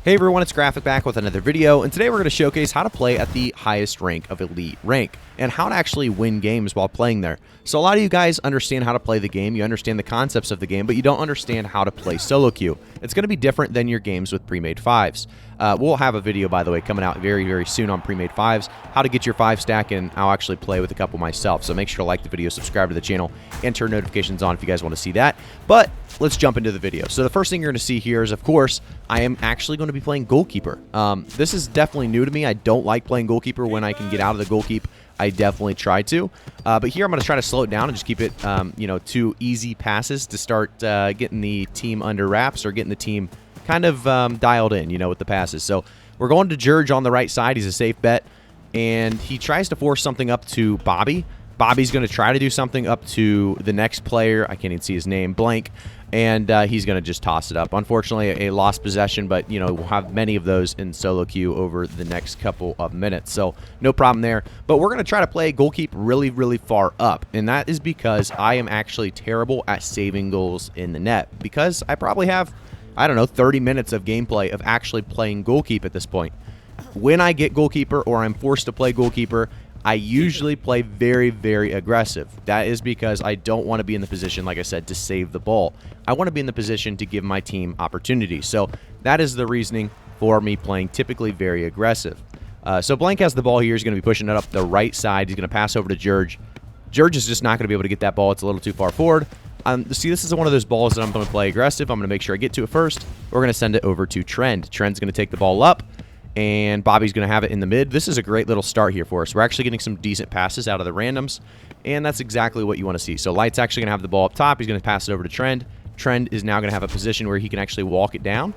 Hey everyone, it's Graphic back with another video, and today we're going to showcase how to play at the highest rank of Elite rank, and how to actually win games while playing there. So a lot of you guys understand how to play the game, you understand the concepts of the game, but you don't understand how to play solo queue. It's going to be different than your games with pre-made 5s. We'll have a video, by the way, coming out very soon on pre-made 5s, how to get your 5 stack, and I'll actually play with a couple myself. So make sure to like the video, subscribe to the channel, and turn notifications on if you guys want to see that. But let's jump into the video. So the first thing you're going to see here is, of course, I am actually going to be playing goalkeeper. This is definitely new to me. I don't like playing goalkeeper when I can get out of the goalkeep. I definitely try to. But here I'm going to try to slow it down and just keep it, 2 easy passes to start getting the team under wraps, or getting the team kind of dialed in, with the passes. So we're going to George on the right side. He's a safe bet. And he tries to force something up to Bobby. Bobby's going to try to do something up to the next player. I can't even see his name, blank. And he's going to just toss it up. Unfortunately, a lost possession, but, we'll have many of those in solo queue over the next couple of minutes. So no problem there. But we're going to try to play goalkeeper really far up. And that is because I am actually terrible at saving goals in the net. Because I probably have, 30 minutes of gameplay of actually playing goalkeeper at this point. When I get goalkeeper, or I'm forced to play goalkeeper, I usually play very aggressive. That is because I don't want to be in the position, like I said, to save the ball. I want to be in the position to give my team opportunities. So that is the reasoning for me playing typically very aggressive. So Blank has the ball here. He's going to be pushing it up the right side. He's going to pass over to George. George is just not going to be able to get that ball. It's a little too far forward. See, this is one of those balls that I'm going to play aggressive. I'm going to make sure I get to it first. We're going to send it over to Trend. Trend's going to take the ball up, and Bobby's going to have it in the mid. This is a great little start here for us. We're actually getting some decent passes out of the randoms, and that's exactly what you want to see. So Light's actually going to have the ball up top. He's going to pass it over to Trend. Trend is now going to have a position where he can actually walk it down.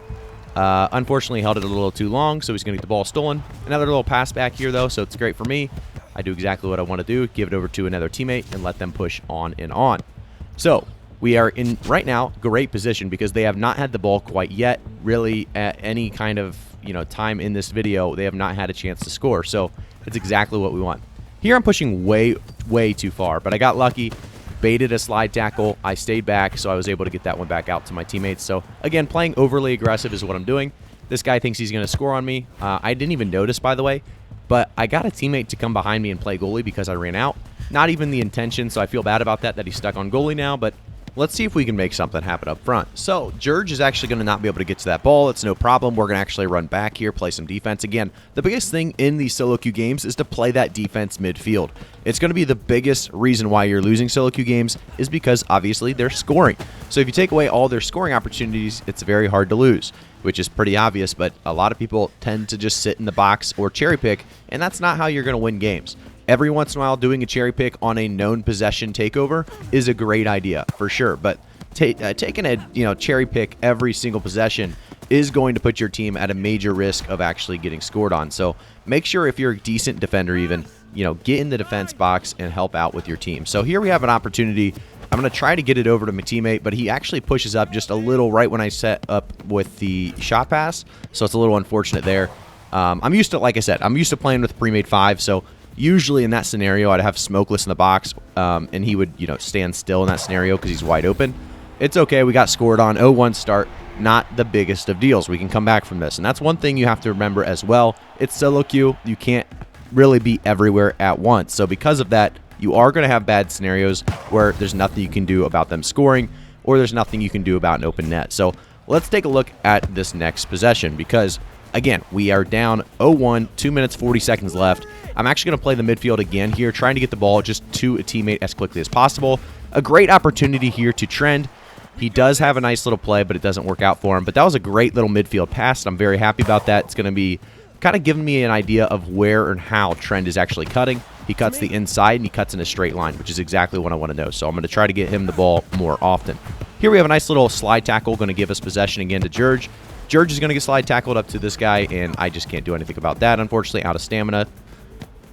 Unfortunately, he held it a little too long, so he's going to get the ball stolen. Another little pass back here, though, so it's great for me. I do exactly what I want to do, give it over to another teammate, and let them push on and on. So we are in, right now, great position because they have not had the ball quite yet, really, at any kind of time in this video. They have not had a chance to score, so it's exactly what we want. Here I'm pushing way too far, but I got lucky, baited a slide tackle. I stayed back, so I was able to get that one back out to my teammates. So again, playing overly aggressive is what I'm doing. This guy thinks he's going to score on me. I didn't even notice, by the way, but I got a teammate to come behind me and play goalie because I ran out. Not even the intention, so I feel bad about that he's stuck on goalie now, but let's see if we can make something happen up front. So George is actually going to not be able to get to that ball. It's no problem. We're going to actually run back here, play some defense. Again, the biggest thing in these solo queue games is to play that defense midfield. It's going to be the biggest reason why you're losing solo queue games, is because obviously they're scoring. So if you take away all their scoring opportunities, it's very hard to lose, which is pretty obvious, but a lot of people tend to just sit in the box or cherry pick, and that's not how you're going to win games. Every once in a while, doing a cherry pick on a known possession takeover is a great idea, for sure. But taking a cherry pick every single possession is going to put your team at a major risk of actually getting scored on. So make sure, if you're a decent defender even, get in the defense box and help out with your team. So here we have an opportunity. I'm going to try to get it over to my teammate, but he actually pushes up just a little right when I set up with the shot pass. So it's a little unfortunate there. I'm used to, like I said, I'm used to playing with pre-made 5, so usually in that scenario, I'd have Smokeless in the box, and he would, stand still in that scenario because he's wide open. It's okay. We got scored on. 0-1 start. Not the biggest of deals. We can come back from this. And that's one thing you have to remember as well. It's solo queue. You can't really be everywhere at once. So because of that, you are going to have bad scenarios where there's nothing you can do about them scoring, or there's nothing you can do about an open net. So let's take a look at this next possession, because again, we are down 0-1, 2 minutes, 40 seconds left. I'm actually going to play the midfield again here, trying to get the ball just to a teammate as quickly as possible. A great opportunity here to Trend. He does have a nice little play, but it doesn't work out for him. But that was a great little midfield pass, and I'm very happy about that. It's going to be kind of giving me an idea of where and how Trend is actually cutting. He cuts the inside, and he cuts in a straight line, which is exactly what I want to know. So I'm going to try to get him the ball more often. Here we have a nice little slide tackle, going to give us possession again to George. George is going to get slide tackled up to this guy, and I just can't do anything about that, unfortunately, out of stamina.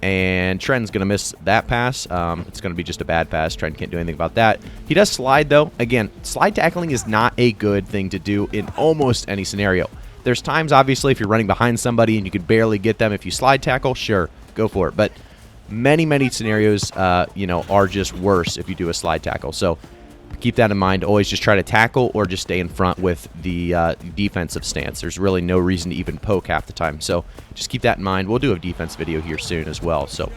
And Trent's going to miss that pass. It's going to be just a bad pass. Trent can't do anything about that. He does slide, though. Again, slide tackling is not a good thing to do in almost any scenario. There's times, obviously, if you're running behind somebody and you can barely get them, if you slide tackle, sure, go for it. But many scenarios, are just worse if you do a slide tackle. So keep that in mind. Always just try to tackle or just stay in front with the defensive stance. There's really no reason to even poke half the time. So just keep that in mind. We'll do a defense video here soon as well. So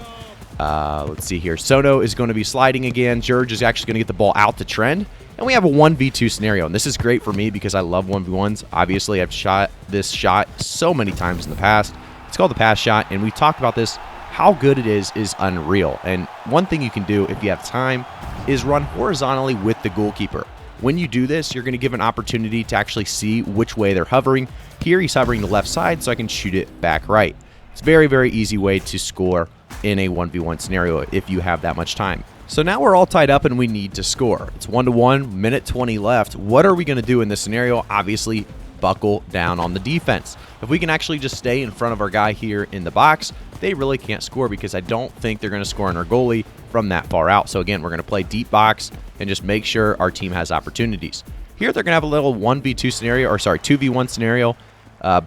let's see here. Soto is going to be sliding again. George is actually going to get the ball out to Trend. And we have a 1v2 scenario. And this is great for me because I love 1v1s. Obviously, I've shot this shot so many times in the past. It's called the pass shot. And we talked about this. How good it is unreal. And one thing you can do if you have time is run horizontally with the goalkeeper. When you do this, you're going to give an opportunity to actually see which way they're hovering. Here, he's hovering the left side, so I can shoot it back right. It's a very, very easy way to score in a 1v1 scenario if you have that much time. So now we're all tied up and we need to score. It's 1-1, minute 20 left. What are we going to do in this scenario? Obviously, buckle down on the defense. If we can actually just stay in front of our guy here in the box, they really can't score because I don't think they're going to score on our goalie from that far out. So again, we're going to play deep box and just make sure our team has opportunities. Here they're going to have a little 1v2 scenario, or sorry, 2v1 scenario.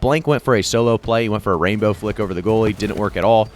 Blank went for a solo play. He went for a rainbow flick over the goalie. Didn't work at all.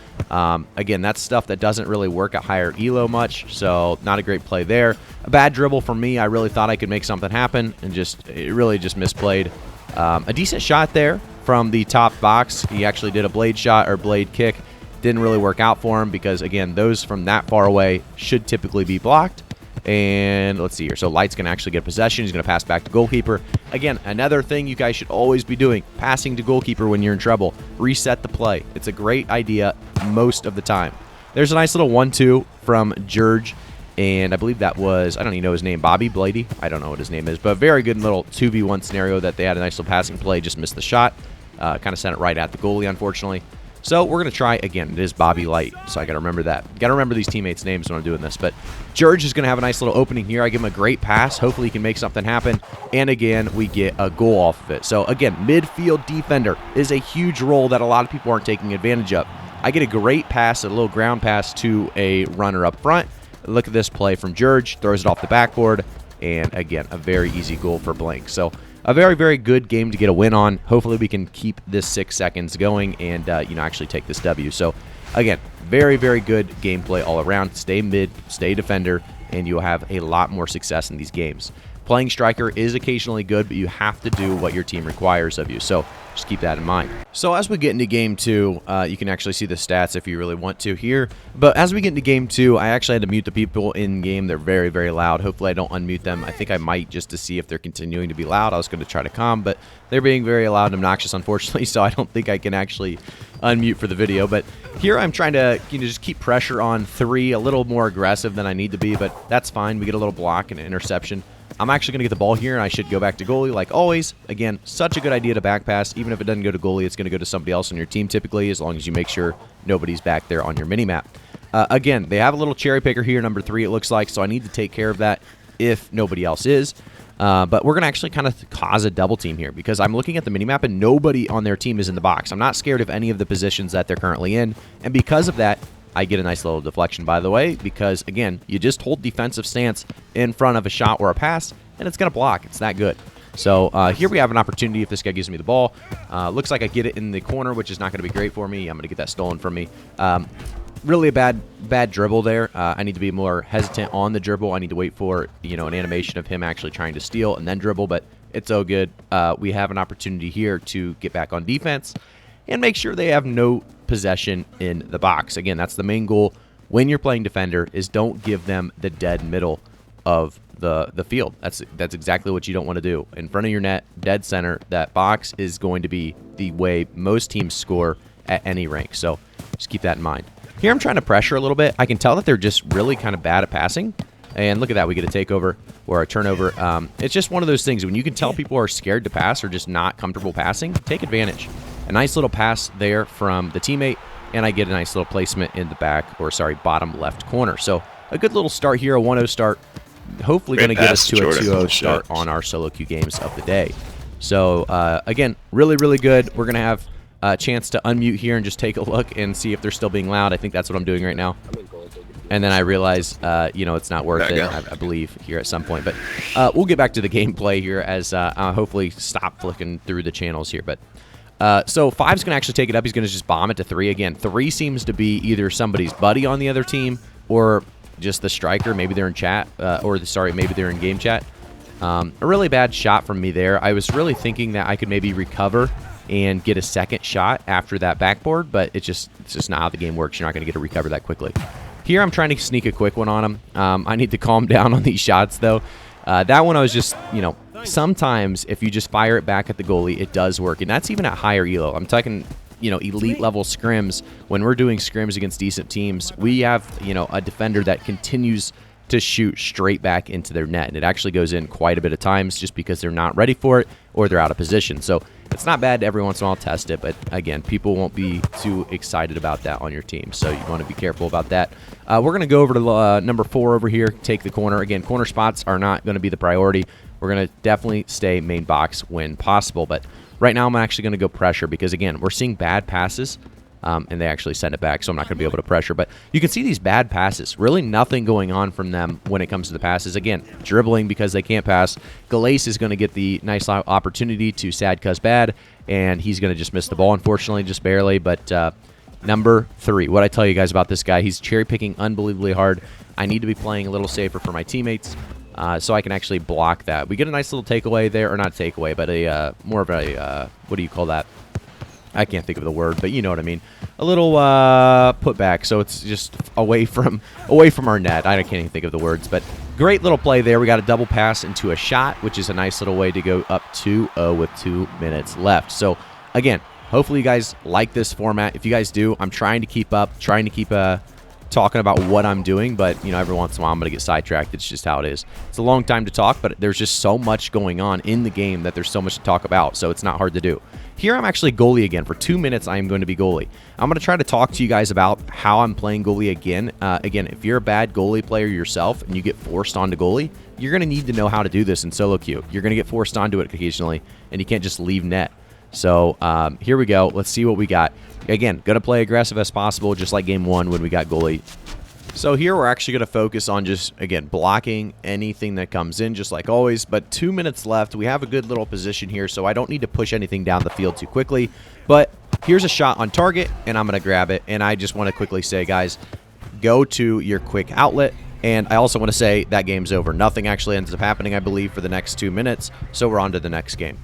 Again, that's stuff that doesn't really work at higher elo much, so not a great play there. A bad dribble from me. I really thought I could make something happen, and it really just misplayed. A decent shot there from the top box. He actually did a blade shot or blade kick. Didn't really work out for him because, again, those from that far away should typically be blocked. And let's see here. So Light's going to actually get possession. He's going to pass back to goalkeeper. Again, another thing you guys should always be doing, passing to goalkeeper when you're in trouble. Reset the play. It's a great idea most of the time. There's a nice little 1-2 from George. And I believe that was, I don't even know his name, Bobby Blady. I don't know what his name is. But a very good little 2v1 scenario that they had a nice little passing play. Just missed the shot. Kind of sent it right at the goalie, unfortunately. So we're going to try again. It is Bobby Light, so I got to remember that. Got to remember these teammates' names when I'm doing this. But George is going to have a nice little opening here. I give him a great pass. Hopefully he can make something happen. And again, we get a goal off of it. So again, midfield defender is a huge role that a lot of people aren't taking advantage of. I get a great pass, a little ground pass to a runner up front. Look at this play from George. Throws it off the backboard. And again, a very easy goal for Blank. So a very, very good game to get a win on. Hopefully we can keep this 6 seconds going and, actually take this W. So, again, very, very good gameplay all around. Stay mid, stay defender, and you'll have a lot more success in these games. Playing striker is occasionally good, but you have to do what your team requires of you. So just keep that in mind. So as we get into game 2, you can actually see the stats if you really want to here. But as we get into game 2, I actually had to mute the people in game. They're very, very loud. Hopefully I don't unmute them. I think I might just to see if they're continuing to be loud. I was going to try to calm, but they're being very loud and obnoxious, unfortunately. So I don't think I can actually unmute for the video. But here I'm trying to just keep pressure on 3, a little more aggressive than I need to be, but that's fine. We get a little block and an interception. I'm actually going to get the ball here, and I should go back to goalie like always. Again, such a good idea to back pass. Even if it doesn't go to goalie, it's going to go to somebody else on your team typically, as long as you make sure nobody's back there on your mini-map. Again, they have a little cherry picker here, number 3 it looks like, so I need to take care of that if nobody else is. But we're going to actually kind of cause a double team here because I'm looking at the minimap and nobody on their team is in the box. I'm not scared of any of the positions that they're currently in, and because of that, I get a nice little deflection, by the way, because, again, you just hold defensive stance in front of a shot or a pass, and it's going to block. It's that good. So here we have an opportunity if this guy gives me the ball. Looks like I get it in the corner, which is not going to be great for me. I'm going to get that stolen from me. Really a bad dribble there. I need to be more hesitant on the dribble. I need to wait for an animation of him actually trying to steal and then dribble, but it's so good. We have an opportunity here to get back on defense and make sure they have no possession in the box. Again, that's the main goal when you're playing defender, is don't give them the dead middle of the field. That's exactly what you don't want to do. In front of your net, dead center, that box is going to be the way most teams score at any rank. So just keep that in mind. Here I'm trying to pressure a little bit. I can tell that they're just really kind of bad at passing. And look at that. We get a takeover or a turnover. It's just one of those things. When you can tell people are scared to pass or just not comfortable passing, take advantage. A nice little pass there from the teammate, and I get a nice little placement in the back, or sorry, bottom left corner. So a good little start here, a 1-0 start. Hopefully going to get us to a 2-0 start on our solo queue games of the day. So again, really, really good. We're going to have a chance to unmute here and just take a look and see if they're still being loud. I think that's what I'm doing right now. And then I realize, it's not worth it, I believe, here at some point. But we'll get back to the gameplay here as I'll hopefully stop flicking through the channels here. But so 5's going to actually take it up. He's going to just bomb it to 3. Again, 3 seems to be either somebody's buddy on the other team or just the striker. Maybe they're in chat, sorry, maybe they're in game chat. A really bad shot from me there. I was really thinking that I could maybe recover and get a second shot after that backboard, but it's just not how the game works. You're not going to get to recover that quickly. Here I'm trying to sneak a quick one on him. I need to calm down on these shots, though. That one I was just, sometimes if you just fire it back at the goalie, it does work, and that's even at higher elo. I'm talking, elite level scrims. When we're doing scrims against decent teams, we have, a defender that continues to shoot straight back into their net, and it actually goes in quite a bit of times just because they're not ready for it or they're out of position. So it's not bad to every once in a while test it, but again, people won't be too excited about that on your team, so you want to be careful about that. We're going to go over to number 4 over here, take the corner. Again, corner spots are not going to be the priority. We're going to definitely stay main box when possible, but right now I'm actually going to go pressure because, again, we're seeing bad passes. And they actually send it back, so I'm not going to be able to pressure. But you can see these bad passes. Really nothing going on from them when it comes to the passes. Again, dribbling because they can't pass. Galace is going to get the nice opportunity to sad cuz bad, and he's going to just miss the ball, unfortunately, just barely. But number 3, what I tell you guys about this guy, he's cherry-picking unbelievably hard. I need to be playing a little safer for my teammates so I can actually block that. We get a nice little takeaway there, or not takeaway, but a more of a, what do you call that? I can't think of the word, but you know what I mean. A little putback, so it's just away from our net. I can't even think of the words, but great little play there. We got a double pass into a shot, which is a nice little way to go up 2-0 with 2 minutes left. So again, hopefully you guys like this format. If you guys do, I'm trying to keep up, talking about what I'm doing, but every once in a while I'm going to get sidetracked. It's just how it is. It's a long time to talk, but there's just so much going on in the game that there's so much to talk about, so it's not hard to do. Here I'm actually goalie again. For 2 minutes, I am going to be goalie. I'm going to try to talk to you guys about how I'm playing goalie again. Again, if you're a bad goalie player yourself and you get forced onto goalie, you're going to need to know how to do this in solo queue. You're going to get forced onto it occasionally, and you can't just leave net. So here we go. Let's see what we got. Again, going to play aggressive as possible, just like game 1 when we got goalie. So here we're actually going to focus on just, again, blocking anything that comes in, just like always. But 2 minutes left. We have a good little position here, so I don't need to push anything down the field too quickly. But here's a shot on target, and I'm going to grab it. And I just want to quickly say, guys, go to your quick outlet. And I also want to say that game's over. Nothing actually ends up happening, I believe, for the next 2 minutes. So we're on to the next game.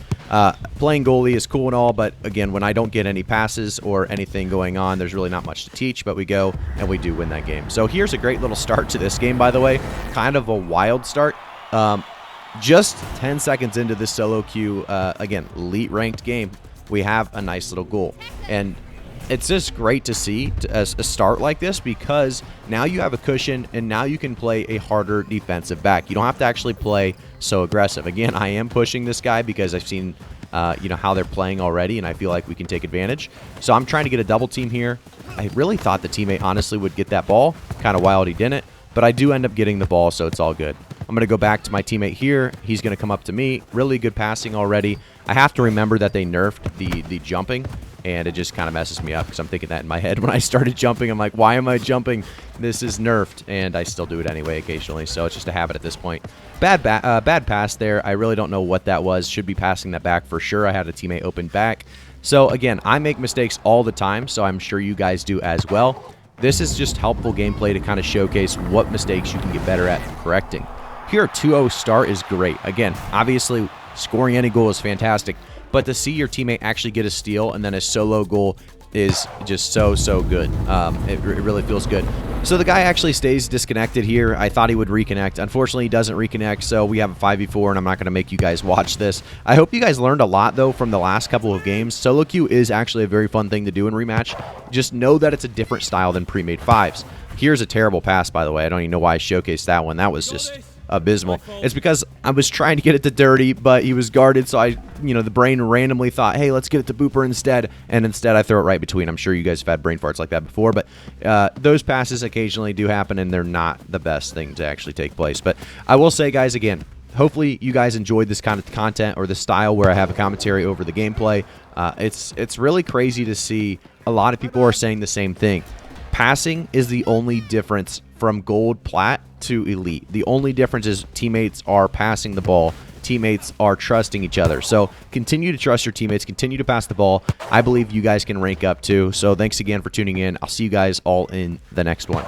Playing goalie is cool and all, but again, when I don't get any passes or anything going on, there's really not much to teach, but we go and we do win that game. So here's a great little start to this game, by the way. Kind of a wild start. Just 10 seconds into this solo queue, again, elite ranked game, we have a nice little goal. And it's just great to see a start like this because now you have a cushion and now you can play a harder defensive back. You don't have to actually play so aggressive. Again, I am pushing this guy because I've seen how they're playing already, and I feel like we can take advantage. So I'm trying to get a double team here. I really thought the teammate honestly would get that ball. Kind of wild he didn't, but I do end up getting the ball, so it's all good. I'm going to go back to my teammate here. He's going to come up to me. Really good passing already. I have to remember that they nerfed the jumping, and it just kind of messes me up because I'm thinking that in my head when I started jumping. I'm like, why am I jumping? This is nerfed, and I still do it anyway occasionally, so it's just a habit at this point. Bad pass there. I really don't know what that was. Should be passing that back for sure. I had a teammate open back. So, again, I make mistakes all the time, so I'm sure you guys do as well. This is just helpful gameplay to kind of showcase what mistakes you can get better at correcting. Here, a 2-0 start is great. Again, obviously, scoring any goal is fantastic, but to see your teammate actually get a steal and then a solo goal is just so good. It really feels good. So the guy actually stays disconnected here. I thought he would reconnect. Unfortunately, he doesn't reconnect, so we have a 5v4, and I'm not going to make you guys watch this. I hope you guys learned a lot, though, from the last couple of games. Solo queue is actually a very fun thing to do in Rematch. Just know that it's a different style than pre-made 5s. Here's a terrible pass, by the way. I don't even know why I showcased that one. That was just abysmal. It's because I was trying to get it to Dirty, but he was guarded, so the brain randomly thought, hey, let's get it to Booper instead, and instead I throw it right between. I'm sure you guys have had brain farts like that before, but those passes occasionally do happen, and they're not the best thing to actually take place. But I will say, guys, again, hopefully you guys enjoyed this kind of content or the style where I have a commentary over the gameplay. It's really crazy to see a lot of people are saying the same thing. Passing is the only difference from gold, plat to elite. The only difference is teammates are passing the ball. Teammates are trusting each other. So continue to trust your teammates. Continue to pass the ball. I believe you guys can rank up too. So thanks again for tuning in. I'll see you guys all in the next one.